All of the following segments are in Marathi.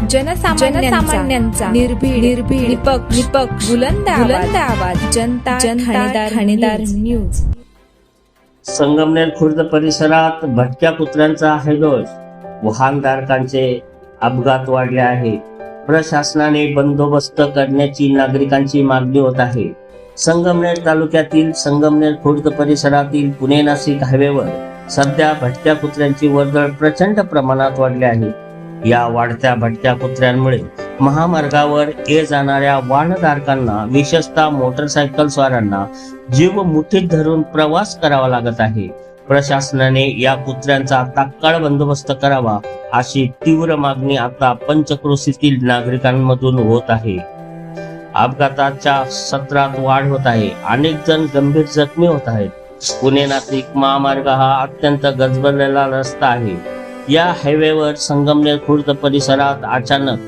जनसामान्यांचा निर्भीड निपक्ष बुलंद आवाज जनता ठाणेदार न्यूज। संगमनेर खुर्द परिसरात भटक्या कुत्र्यांचा हैदोस, वाहनधारकांचे अपघात वाढले आहे। प्रशासनाने बंदोबस्त करण्याची नागरिकांची मागणी होत आहे। संगमनेर तालुक्यातील संगमनेर खुर्द परिसरातील पुणे नाशिक हायवेवर सध्या भटक्या कुत्र्यांची वर्दळ प्रचंड प्रमाणात वाढली आहे। या वाढत्या भटक्या कुत्र्यांमुळे महामार्गावर ये जाणाऱ्या वाहनधारकांना, विशेषतः मोटरसायकल स्वारांना जीव मुठीत धरून प्रवास करावा लागत आहे। प्रशासनाने या कुत्र्यांचा तात्काळ बंदोबस्त करावा अशी तीव्र मागणी आता पंचक्रोशीतील नागरिकांमधून होत आहे। अपघाताच्या सत्रात वाढ होत आहे। अनेक जण गंभीर जखमी होत आहेत। पुणे नाशिक महामार्ग हा अत्यंत गजबजलेला रस्ता आहे। या हायवेवर संगमनेर खुर्द परिसरात अचानक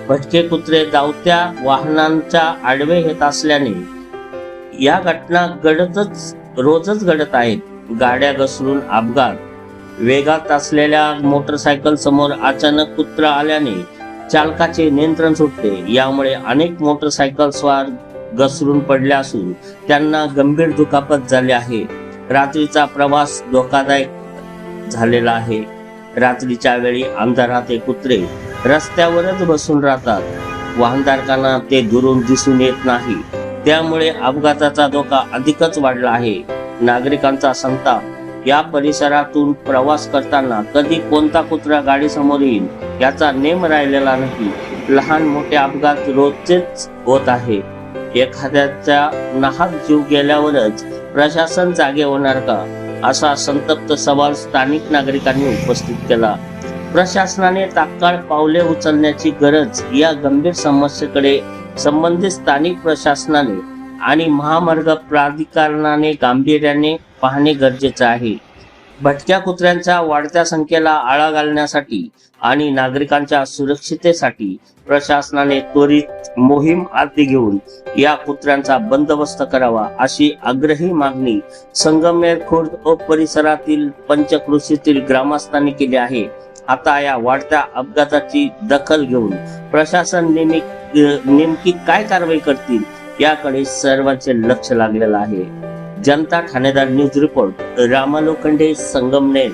भटके कुत्रे धावत्या वाहनांच्या आडवे येत असल्याने या घटना रोजच घडत आहेत। गाड्या घसरून अपघात, वेगात असलेल्या मोटरसायकल समोर अचानक कुत्रा आल्याने चालकाचे नियंत्रण सुटले। यामुळे अनेक मोटरसायकल स्वार घसरून पडले असून त्यांना गंभीर दुखापत झाली आहे। रात्रीचा प्रवास धोकादायक झालेला आहे। रात्रीच्या वेळी अंधारात हे कुत्रे रस्त्यावरच बसून राहतात। वाहनधारकांना ते दुरून दिसून येत नाही, त्यामुळे अपघाताचा धोका अधिकच वाढला आहे। नागरिकांचा संताप। या परिसरातून प्रवास करताना कधी कोणता कुत्रा गाडी समोर येईल याचा नेम राहिलेला नाही। लहान मोठे अपघात रोजचेच होत आहे। एखाद्याचा नाहक जीव गेल्यावरच प्रशासन जागे होणार का, असा संतप्त सवाल स्थानिक नागरिकांनी उपस्थित केला। प्रशासनाने तात्काळ पावले उचलण्याची गरज। या गंभीर समस्येकडे संबंधित स्थानिक प्रशासनाने आणि महामार्ग प्राधिकरणाने गांभीर्याने पाहणे गरजेचे आहे। भटक्या कुत्र्यांच्या वाढत्या संख्येला आळा घालण्यासाठी आणि नागरिकांच्या सुरक्षिततेसाठी प्रशासनाने त्वरित मोहीम हाती घेऊन या कुत्र्यांचा बंदोबस्त करावा अशी आग्रही मागणी संगमनेर खुर्द व परिसरातील पंचक्रोशीतील ग्रामस्थांनी केली आहे। आता या वाढत्या अपघाताची दखल घेऊन प्रशासन नेमकी काय कारवाई करतील याकडे सर्वांचे लक्ष लागलेलं आहे। जनता ठाणेदार न्यूज रिपोर्ट, रामा लोखंडे, संगमनेर।